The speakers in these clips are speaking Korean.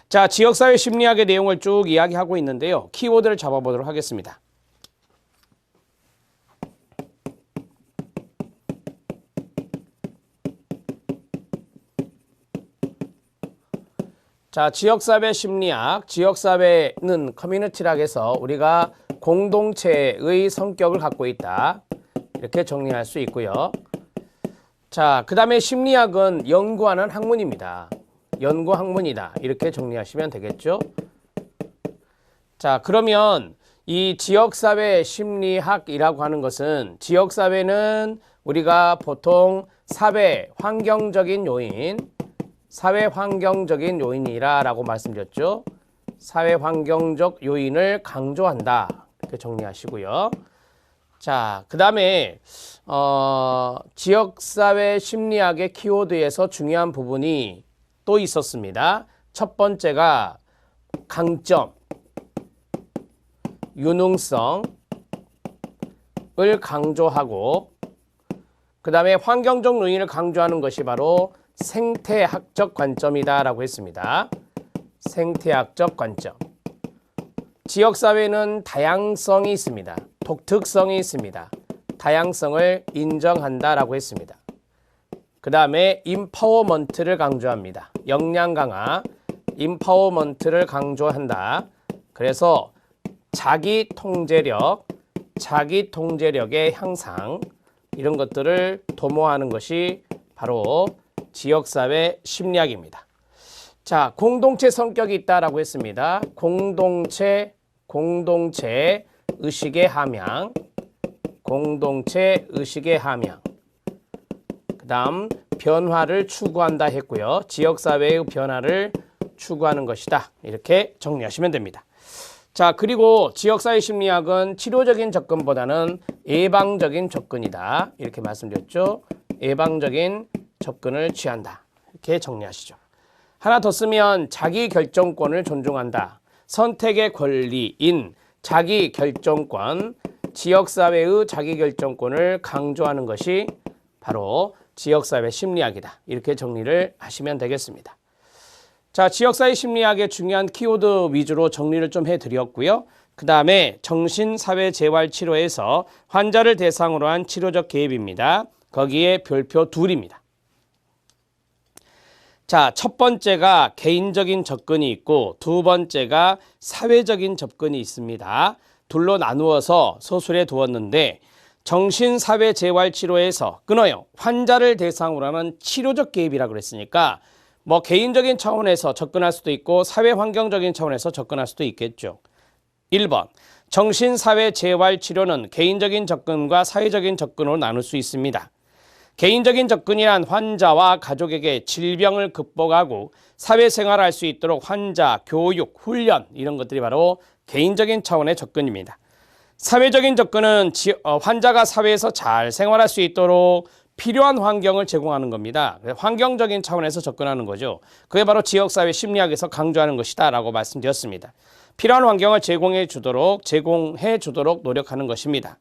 자, 지역사회 심리학의 내용을 쭉 이야기하고 있는데요. 키워드를 잡아보도록 하겠습니다. 자, 지역사회 심리학, 지역사회는 커뮤니티락에서 우리가 공동체의 성격을 갖고 있다. 이렇게 정리할 수 있고요. 자, 그 다음에 심리학은 연구하는 학문입니다. 연구 학문이다. 이렇게 정리하시면 되겠죠. 자, 그러면 이 지역사회 심리학이라고 하는 것은 지역사회는 우리가 보통 사회 환경적인 요인, 사회 환경적인 요인이라고 말씀드렸죠. 사회 환경적 요인을 강조한다. 이렇게 정리하시고요. 자, 그 다음에 지역사회 심리학의 키워드에서 중요한 부분이 또 있었습니다. 첫 번째가 강점, 유능성을 강조하고 그 다음에 환경적 요인을 강조하는 것이 바로 생태학적 관점이다라고 했습니다. 생태학적 관점. 지역사회는 다양성이 있습니다. 독특성이 있습니다. 다양성을 인정한다라고 했습니다. 그 다음에 임파워먼트를 강조합니다. 역량 강화, 임파워먼트를 강조한다. 그래서 자기 통제력, 자기 통제력의 향상 이런 것들을 도모하는 것이 바로 지역사회 심리학입니다. 자, 공동체 성격이 있다라고 했습니다. 공동체 의식의 함양, 공동체 의식의 함양. 그 다음 변화를 추구한다 했고요. 지역사회의 변화를 추구하는 것이다. 이렇게 정리하시면 됩니다. 자, 그리고 지역사회 심리학은 치료적인 접근보다는 예방적인 접근이다. 이렇게 말씀드렸죠. 예방적인 접근을 취한다. 이렇게 정리하시죠. 하나 더 쓰면 자기 결정권을 존중한다. 선택의 권리인 자기 결정권, 지역사회의 자기 결정권을 강조하는 것이 바로 지역사회 심리학이다. 이렇게 정리를 하시면 되겠습니다. 자, 지역사회 심리학의 중요한 키워드 위주로 정리를 좀 해드렸고요. 그 다음에 정신사회재활치료에서 환자를 대상으로 한 치료적 개입입니다. 거기에 별표 둘입니다. 자, 첫 번째가 개인적인 접근이 있고 두 번째가 사회적인 접근이 있습니다. 둘로 나누어서 소술해 두었는데 정신사회재활치료에서 끊어요. 환자를 대상으로 하는 치료적 개입이라고 그랬으니까 뭐 개인적인 차원에서 접근할 수도 있고 사회환경적인 차원에서 접근할 수도 있겠죠. 1번, 정신사회재활치료는 개인적인 접근과 사회적인 접근으로 나눌 수 있습니다. 개인적인 접근이란 환자와 가족에게 질병을 극복하고 사회생활을 할 수 있도록 환자, 교육, 훈련 이런 것들이 바로 개인적인 차원의 접근입니다. 사회적인 접근은 환자가 사회에서 잘 생활할 수 있도록 필요한 환경을 제공하는 겁니다. 환경적인 차원에서 접근하는 거죠. 그게 바로 지역사회 심리학에서 강조하는 것이다 라고 말씀드렸습니다. 필요한 환경을 제공해 주도록 노력하는 것입니다.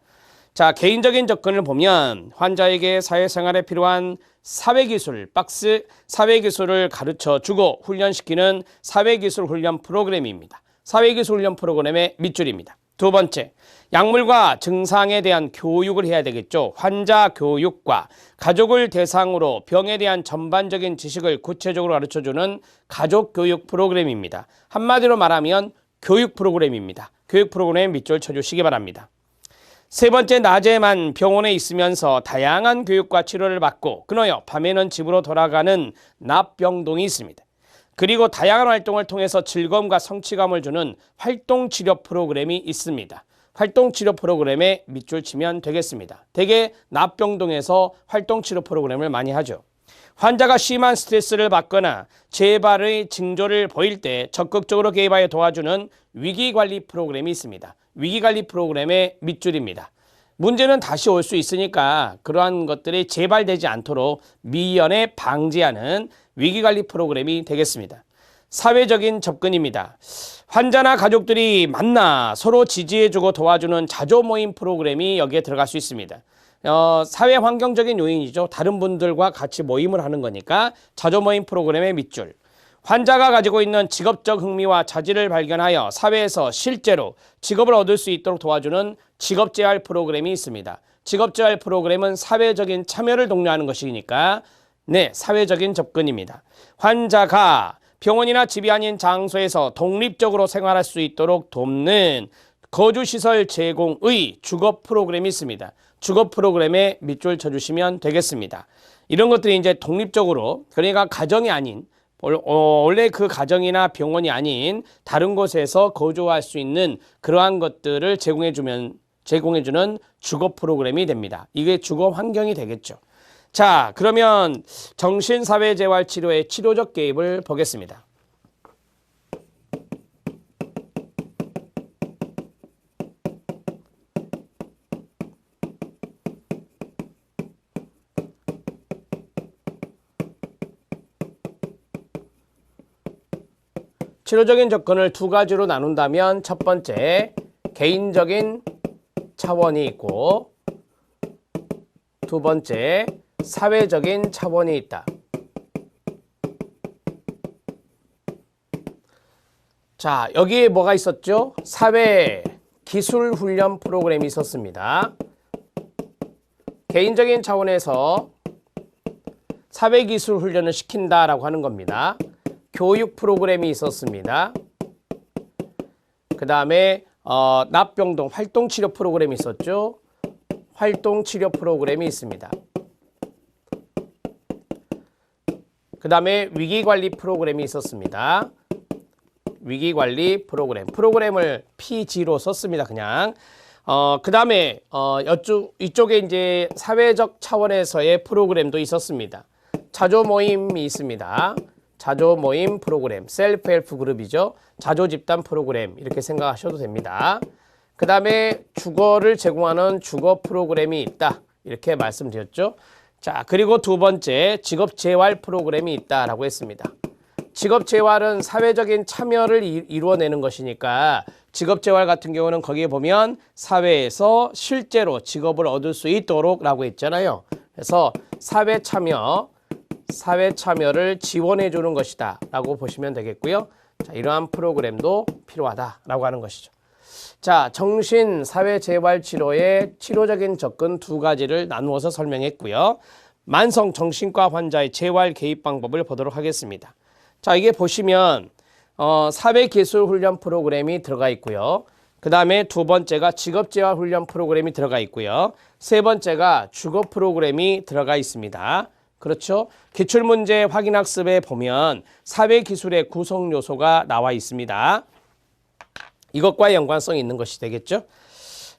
자, 개인적인 접근을 보면 환자에게 사회생활에 필요한 사회기술, 사회기술을 가르쳐주고 훈련시키는 사회기술 훈련 프로그램입니다. 사회기술 훈련 프로그램의 밑줄입니다. 두 번째, 약물과 증상에 대한 교육을 해야 되겠죠. 환자 교육과 가족을 대상으로 병에 대한 전반적인 지식을 구체적으로 가르쳐주는 가족교육 프로그램입니다. 한마디로 말하면 교육 프로그램입니다. 교육 프로그램 밑줄 쳐주시기 바랍니다. 세 번째, 낮에만 병원에 있으면서 다양한 교육과 치료를 받고 끊어요. 밤에는 집으로 돌아가는 납병동이 있습니다. 그리고 다양한 활동을 통해서 즐거움과 성취감을 주는 활동치료 프로그램이 있습니다. 활동치료 프로그램에 밑줄 치면 되겠습니다. 대개 납병동에서 활동치료 프로그램을 많이 하죠. 환자가 심한 스트레스를 받거나 재발의 징조를 보일 때 적극적으로 개입하여 도와주는 위기관리 프로그램이 있습니다. 위기관리 프로그램의 밑줄입니다. 문제는 다시 올 수 있으니까 그러한 것들이 재발되지 않도록 미연에 방지하는 위기관리 프로그램이 되겠습니다. 사회적인 접근입니다. 환자나 가족들이 만나 서로 지지해주고 도와주는 자조모임 프로그램이 여기에 들어갈 수 있습니다. 사회 환경적인 요인이죠. 다른 분들과 같이 모임을 하는 거니까 자조모임 프로그램의 밑줄. 환자가 가지고 있는 직업적 흥미와 자질을 발견하여 사회에서 실제로 직업을 얻을 수 있도록 도와주는 직업재활 프로그램이 있습니다. 직업재활 프로그램은 사회적인 참여를 독려하는 것이니까 네, 사회적인 접근입니다. 환자가 병원이나 집이 아닌 장소에서 독립적으로 생활할 수 있도록 돕는 거주시설 제공의 주거 프로그램이 있습니다. 주거 프로그램에 밑줄 쳐주시면 되겠습니다. 이런 것들이 이제 독립적으로, 그러니까 가정이 아닌, 원래 그 가정이나 병원이 아닌 다른 곳에서 거주할 수 있는 그러한 것들을 제공해주는 주거 프로그램이 됩니다. 이게 주거 환경이 되겠죠. 자, 그러면 정신사회재활치료의 치료적 개입을 보겠습니다. 치료적인 접근을 두 가지로 나눈다면 첫 번째, 개인적인 차원이 있고 두 번째, 사회적인 차원이 있다. 자, 여기에 뭐가 있었죠? 사회 기술 훈련 프로그램이 있었습니다. 개인적인 차원에서 사회 기술 훈련을 시킨다라고 하는 겁니다. 교육 프로그램이 있었습니다. 그 다음에 납병동 활동치료 프로그램이 있었죠. 활동치료 프로그램이 있습니다. 그 다음에 위기관리 프로그램이 있었습니다. 위기관리 프로그램을 PG로 썼습니다. 그냥. 그 다음에 이쪽에 이제 사회적 차원에서의 프로그램도 있었습니다. 자조 모임이 있습니다. 자조 모임 프로그램, 셀프 헬프 그룹이죠. 자조 집단 프로그램 이렇게 생각하셔도 됩니다. 그 다음에 주거를 제공하는 주거 프로그램이 있다. 이렇게 말씀드렸죠. 자, 그리고 두 번째, 직업재활 프로그램이 있다라고 했습니다. 직업재활은 사회적인 참여를 이루어내는 것이니까 직업재활 같은 경우는 거기에 보면 사회에서 실제로 직업을 얻을 수 있도록 라고 했잖아요. 그래서 사회참여를 지원해 주는 것이다 라고 보시면 되겠고요. 자, 이러한 프로그램도 필요하다라고 하는 것이죠. 자, 정신사회재활치료의 치료적인 접근 두 가지를 나누어서 설명했고요. 만성정신과 환자의 재활 개입 방법을 보도록 하겠습니다. 자, 이게 보시면 사회기술훈련 프로그램이 들어가 있고요. 그 다음에 두 번째가 직업재활훈련 프로그램이 들어가 있고요. 세 번째가 주거 프로그램이 들어가 있습니다. 그렇죠? 기출문제 확인학습에 보면 사회기술의 구성요소가 나와 있습니다. 이것과 연관성이 있는 것이 되겠죠?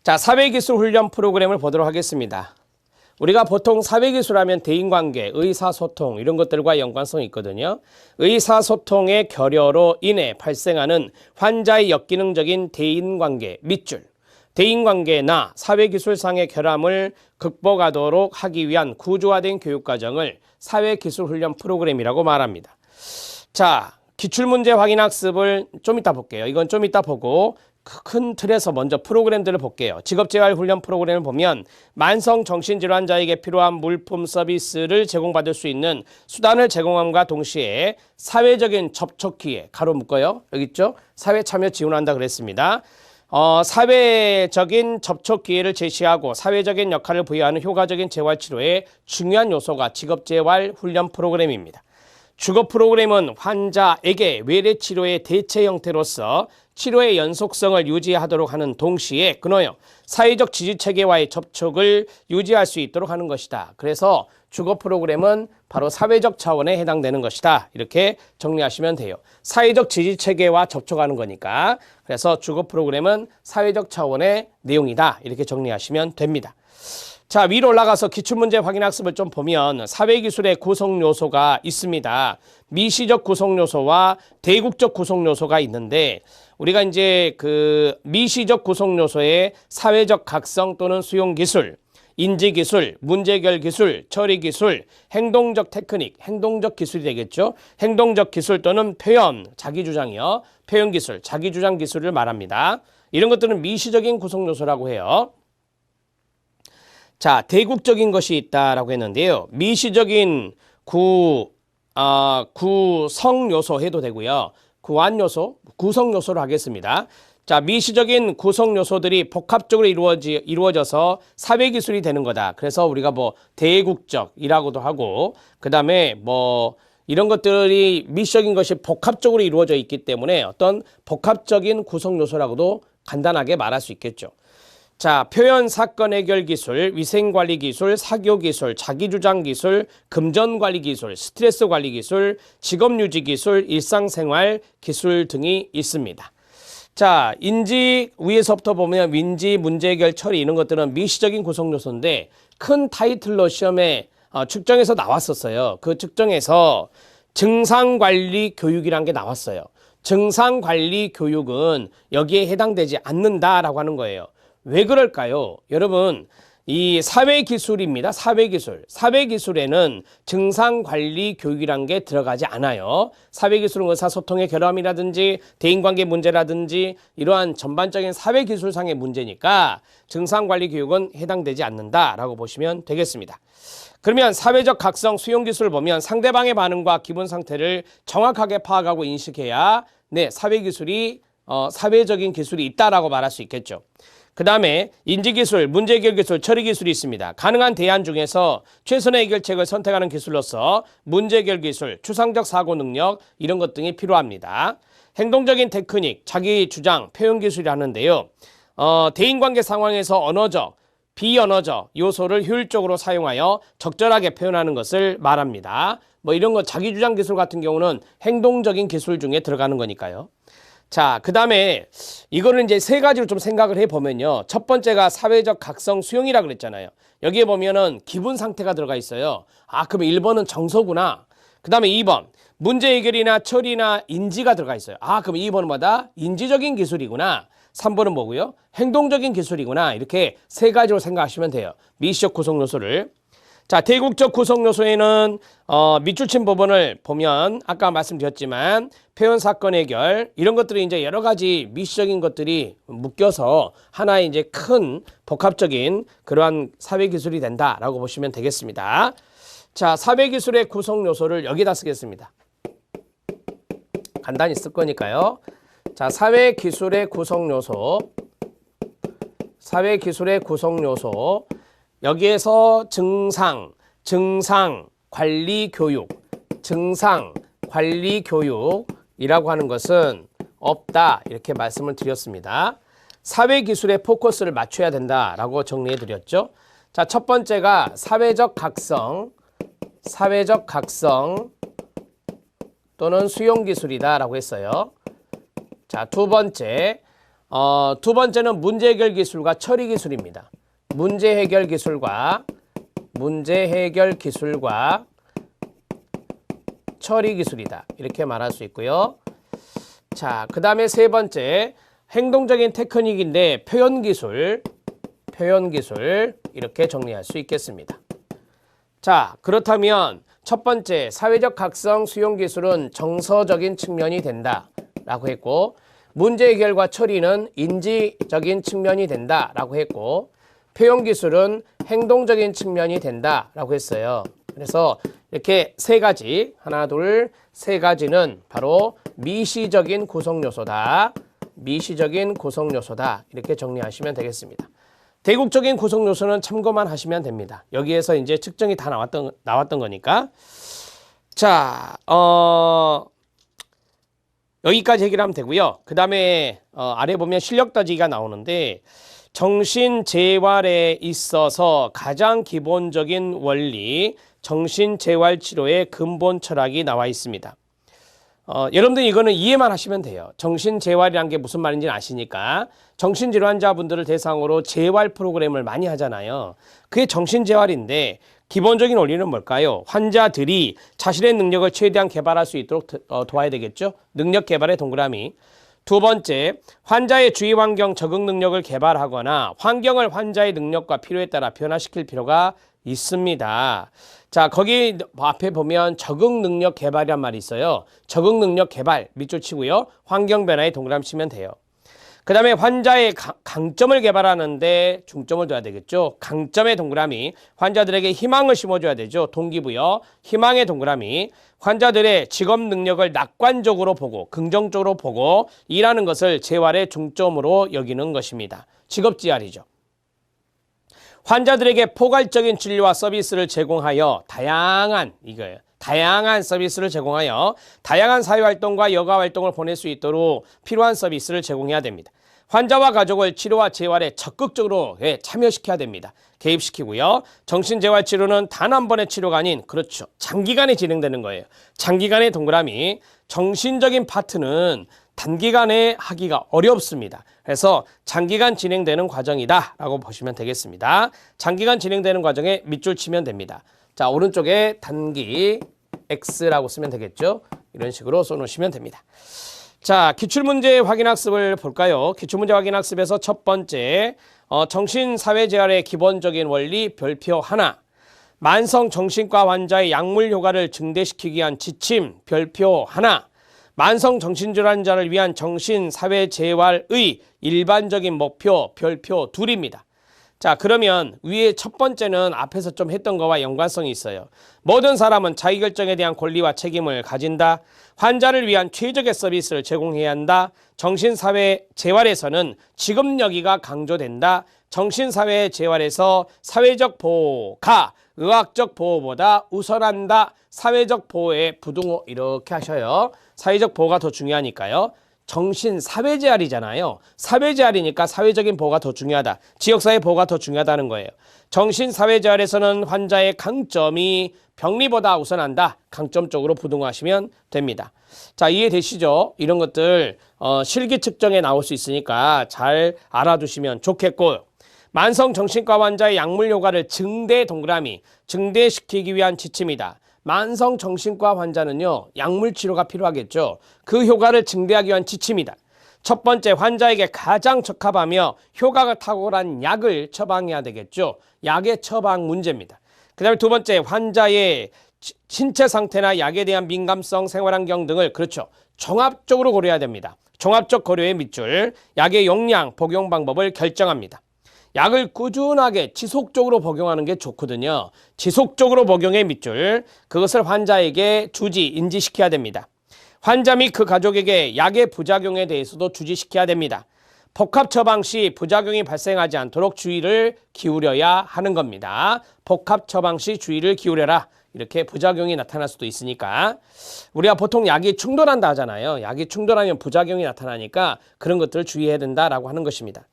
자, 사회기술훈련 프로그램을 보도록 하겠습니다. 우리가 보통 사회기술하면 대인관계, 의사소통 이런 것들과 연관성이 있거든요. 의사소통의 결여로 인해 발생하는 환자의 역기능적인 대인관계 밑줄, 대인관계나 사회기술상의 결함을 극복하도록 하기 위한 구조화된 교육과정을 사회기술훈련 프로그램이라고 말합니다. 자, 기출문제 확인학습을 좀 이따 볼게요. 이건 좀 이따 보고 큰 틀에서 먼저 프로그램들을 볼게요. 직업재활훈련 프로그램을 보면 만성정신질환자에게 필요한 물품 서비스를 제공받을 수 있는 수단을 제공함과 동시에 사회적인 접촉 기회, 가로 묶어요. 여기 있죠? 사회 참여 지원한다 그랬습니다. 사회적인 접촉 기회를 제시하고 사회적인 역할을 부여하는 효과적인 재활치료의 중요한 요소가 직업재활훈련 프로그램입니다. 주거 프로그램은 환자에게 외래치료의 대체 형태로서 치료의 연속성을 유지하도록 하는 동시에 끊어요. 사회적 지지체계와의 접촉을 유지할 수 있도록 하는 것이다. 그래서 주거 프로그램은 바로 사회적 차원에 해당되는 것이다. 이렇게 정리하시면 돼요. 사회적 지지체계와 접촉하는 거니까. 그래서 주거 프로그램은 사회적 차원의 내용이다. 이렇게 정리하시면 됩니다. 자, 위로 올라가서 기출문제 확인학습을 좀 보면 사회기술의 구성요소가 있습니다. 미시적 구성요소와 대국적 구성요소가 있는데 우리가 이제 그 미시적 구성요소의 사회적 각성 또는 수용기술, 인지기술, 문제결기술, 처리기술, 행동적 테크닉, 행동적 기술이 되겠죠. 행동적 기술 또는 표현, 자기주장이요. 표현기술, 자기주장기술을 말합니다. 이런 것들은 미시적인 구성요소라고 해요. 자, 대국적인 것이 있다라고 했는데요. 미시적인 구성 요소 해도 되고요. 구완 요소, 구성 요소로 하겠습니다. 자, 미시적인 구성 요소들이 복합적으로 이루어져서 사회 기술이 되는 거다. 그래서 우리가 뭐 대국적이라고도 하고, 그 다음에 뭐 이런 것들이 미시적인 것이 복합적으로 이루어져 있기 때문에 어떤 복합적인 구성 요소라고도 간단하게 말할 수 있겠죠. 자, 표현 사건 해결 기술, 위생 관리 기술, 사교 기술, 자기주장 기술, 금전 관리 기술, 스트레스 관리 기술, 직업 유지 기술, 일상생활 기술 등이 있습니다. 자, 인지 위에서부터 보면 민지, 문제 해결, 처리 이런 것들은 미시적인 구성 요소인데 큰 타이틀로 시험에 측정에서 나왔었어요. 그 측정에서 증상관리 교육이라는 게 나왔어요. 증상관리 교육은 여기에 해당되지 않는다라고 하는 거예요. 왜 그럴까요? 여러분, 이 사회기술입니다. 사회기술. 사회기술에는 증상관리 교육이란 게 들어가지 않아요. 사회기술은 의사소통의 결함이라든지 대인관계 문제라든지 이러한 전반적인 사회기술상의 문제니까 증상관리 교육은 해당되지 않는다라고 보시면 되겠습니다. 그러면 사회적 각성 수용기술을 보면 상대방의 반응과 기분 상태를 정확하게 파악하고 인식해야 사회기술이 사회적인 기술이 있다라고 말할 수 있겠죠. 그 다음에 인지기술, 문제해결기술, 처리기술이 있습니다. 가능한 대안 중에서 최선의 해결책을 선택하는 기술로서 문제해결기술, 추상적 사고능력 이런 것 등이 필요합니다. 행동적인 테크닉, 자기주장, 표현기술이 하는데요. 대인관계 상황에서 언어적, 비언어적 요소를 효율적으로 사용하여 적절하게 표현하는 것을 말합니다. 뭐 이런 거 자기주장 기술 같은 경우는 행동적인 기술 중에 들어가는 거니까요. 자, 그 다음에 이거를 이제 세 가지로 좀 생각을 해보면요. 첫 번째가 사회적 각성 수용이라 그랬잖아요. 여기에 보면은 기분 상태가 들어가 있어요. 아, 그럼 1번은 정서구나. 그 다음에 2번 문제 해결이나 처리나 인지가 들어가 있어요. 아, 그럼 2번은 뭐다? 인지적인 기술이구나. 3번은 뭐고요? 행동적인 기술이구나. 이렇게 세 가지로 생각하시면 돼요. 미시적 구성 요소를. 자, 대국적 구성 요소에는 밑줄친 부분을 보면 아까 말씀드렸지만 표현 사건 해결 이런 것들이 이제 여러 가지 미시적인 것들이 묶여서 하나의 이제 큰 복합적인 그러한 사회 기술이 된다라고 보시면 되겠습니다. 자, 사회 기술의 구성 요소를 여기다 쓰겠습니다. 간단히 쓸 거니까요. 자, 사회 기술의 구성 요소. 사회 기술의 구성 요소. 여기에서 증상 관리 교육, 증상 관리 교육이라고 하는 것은 없다 이렇게 말씀을 드렸습니다. 사회 기술에 포커스를 맞춰야 된다라고 정리해 드렸죠. 자, 첫 번째가 사회적 각성 또는 수용 기술이다라고 했어요. 자, 두 번째는 문제 해결 기술과 처리 기술입니다. 문제 해결 기술과 처리 기술이다. 이렇게 말할 수 있고요. 자, 그 다음에 세 번째, 행동적인 테크닉인데 표현 기술 이렇게 정리할 수 있겠습니다. 자, 그렇다면 첫 번째, 사회적 각성 수용 기술은 정서적인 측면이 된다라고 했고, 문제 해결과 처리는 인지적인 측면이 된다라고 했고, 표현 기술은 행동적인 측면이 된다라고 했어요. 그래서 이렇게 세 가지, 하나, 둘, 세 가지는 바로 미시적인 구성 요소다. 미시적인 구성 요소다. 이렇게 정리하시면 되겠습니다. 대국적인 구성 요소는 참고만 하시면 됩니다. 여기에서 이제 측정이 다 나왔던 거니까. 자, 여기까지 해결하면 되고요. 그 다음에 아래 보면 실력 따지기가 나오는데 정신재활에 있어서 가장 기본적인 원리, 정신재활치료의 근본 철학이 나와 있습니다. 여러분들 이거는 이해만 하시면 돼요. 정신재활이라는 게 무슨 말인지 아시니까. 정신질환자분들을 대상으로 재활 프로그램을 많이 하잖아요. 그게 정신재활인데 기본적인 원리는 뭘까요? 환자들이 자신의 능력을 최대한 개발할 수 있도록 도와야 되겠죠. 능력 개발의 동그라미. 두 번째, 환자의 주위 환경 적응 능력을 개발하거나 환경을 환자의 능력과 필요에 따라 변화시킬 필요가 있습니다. 자, 거기 앞에 보면 적응 능력 개발이란 말이 있어요. 적응 능력 개발 밑줄 치고요. 환경 변화에 동그라미 치면 돼요. 그 다음에 환자의 강점을 개발하는데 중점을 둬야 되겠죠. 강점의 동그라미, 환자들에게 희망을 심어줘야 되죠. 동기부여, 희망의 동그라미, 환자들의 직업 능력을 낙관적으로 보고 긍정적으로 보고 일하는 것을 재활의 중점으로 여기는 것입니다. 직업지활이죠. 환자들에게 포괄적인 진료와 서비스를 제공하여 다양한 서비스를 제공하여 다양한 사회활동과 여가활동을 보낼 수 있도록 필요한 서비스를 제공해야 됩니다. 환자와 가족을 치료와 재활에 적극적으로 참여시켜야 됩니다. 개입시키고요. 정신재활치료는 단 한 번의 치료가 아닌 그렇죠. 장기간에 진행되는 거예요. 장기간의 동그라미, 정신적인 파트는 단기간에 하기가 어렵습니다. 그래서 장기간 진행되는 과정이다 라고 보시면 되겠습니다. 장기간 진행되는 과정에 밑줄 치면 됩니다. 자, 오른쪽에 단기 X라고 쓰면 되겠죠. 이런 식으로 써놓으시면 됩니다. 자, 기출문제 확인학습을 볼까요? 기출문제 확인학습에서 첫 번째, 정신사회재활의 기본적인 원리 별표 하나, 만성정신과 환자의 약물 효과를 증대시키기 위한 지침 별표 하나, 만성정신질환자를 위한 정신사회재활의 일반적인 목표 별표 둘입니다. 자, 그러면 위에 첫 번째는 앞에서 좀 했던 거와 연관성이 있어요. 모든 사람은 자기결정에 대한 권리와 책임을 가진다. 환자를 위한 최적의 서비스를 제공해야 한다. 정신사회 재활에서는 직업여기가 강조된다. 정신사회 재활에서 사회적 보호가 의학적 보호보다 우선한다. 사회적 보호의 부등호 이렇게 하셔요. 사회적 보호가 더 중요하니까요. 정신사회재활이잖아요. 사회재활이니까 사회적인 보호가 더 중요하다. 지역사회 보호가 더 중요하다는 거예요. 정신사회재활에서는 환자의 강점이 병리보다 우선한다. 강점 쪽으로 부등호하시면 됩니다. 자, 이해되시죠? 이런 것들 실기 측정에 나올 수 있으니까 잘 알아두시면 좋겠고요. 만성정신과 환자의 약물 효과를 증대시키기 위한 지침이다. 만성정신과 환자는요, 약물 치료가 필요하겠죠. 그 효과를 증대하기 위한 지침이다. 첫 번째, 환자에게 가장 적합하며 효과가 탁월한 약을 처방해야 되겠죠. 약의 처방 문제입니다. 그 다음에 두 번째, 환자의 신체 상태나 약에 대한 민감성, 생활환경 등을 그렇죠. 종합적으로 고려해야 됩니다. 종합적 고려의 밑줄, 약의 용량, 복용 방법을 결정합니다. 약을 꾸준하게 지속적으로 복용하는 게 좋거든요. 지속적으로 복용의 밑줄, 그것을 환자에게 인지시켜야 됩니다. 환자 및 그 가족에게 약의 부작용에 대해서도 주지시켜야 됩니다. 복합 처방 시 부작용이 발생하지 않도록 주의를 기울여야 하는 겁니다. 복합 처방 시 주의를 기울여라. 이렇게 부작용이 나타날 수도 있으니까. 우리가 보통 약이 충돌한다 하잖아요. 약이 충돌하면 부작용이 나타나니까 그런 것들을 주의해야 된다라고 하는 것입니다.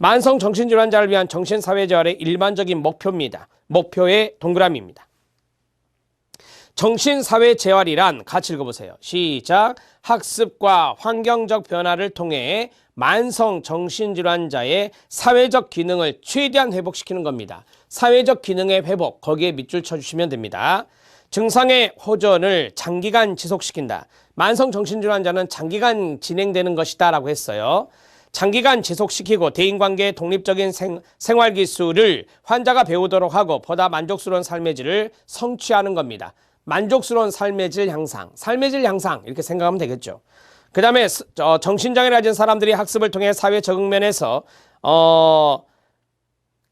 만성정신질환자를 위한 정신사회재활의 일반적인 목표입니다. 목표의 동그라미입니다. 정신사회재활이란 같이 읽어보세요. 시작. 학습과 환경적 변화를 통해 만성정신질환자의 사회적 기능을 최대한 회복시키는 겁니다. 사회적 기능의 회복, 거기에 밑줄 쳐주시면 됩니다. 증상의 호전을 장기간 지속시킨다. 만성정신질환자는 장기간 진행되는 것이다 라고 했어요. 장기간 지속시키고 대인관계의 독립적인 생활기술을 환자가 배우도록 하고 보다 만족스러운 삶의 질을 성취하는 겁니다. 만족스러운 삶의 질 향상, 이렇게 생각하면 되겠죠. 그 다음에 정신장애를 가진 사람들이 학습을 통해 사회 적응 면에서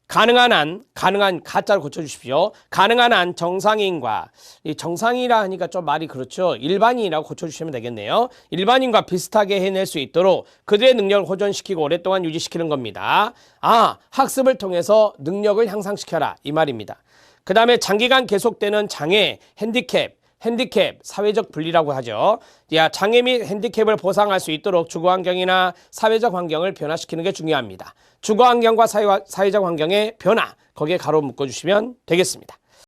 가능한 한 가짜로 고쳐주십시오. 가능한 한 정상인과, 이 정상이라 하니까 좀 말이 그렇죠. 일반인이라고 고쳐주시면 되겠네요. 일반인과 비슷하게 해낼 수 있도록 그들의 능력을 호전시키고 오랫동안 유지시키는 겁니다. 학습을 통해서 능력을 향상시켜라 이 말입니다. 그 다음에 장기간 계속되는 장애, 핸디캡, 사회적 분리라고 하죠. 장애 및 핸디캡을 보상할 수 있도록 주거환경이나 사회적 환경을 변화시키는 게 중요합니다. 주거환경과 사회적 환경의 변화, 거기에 가로 묶어주시면 되겠습니다.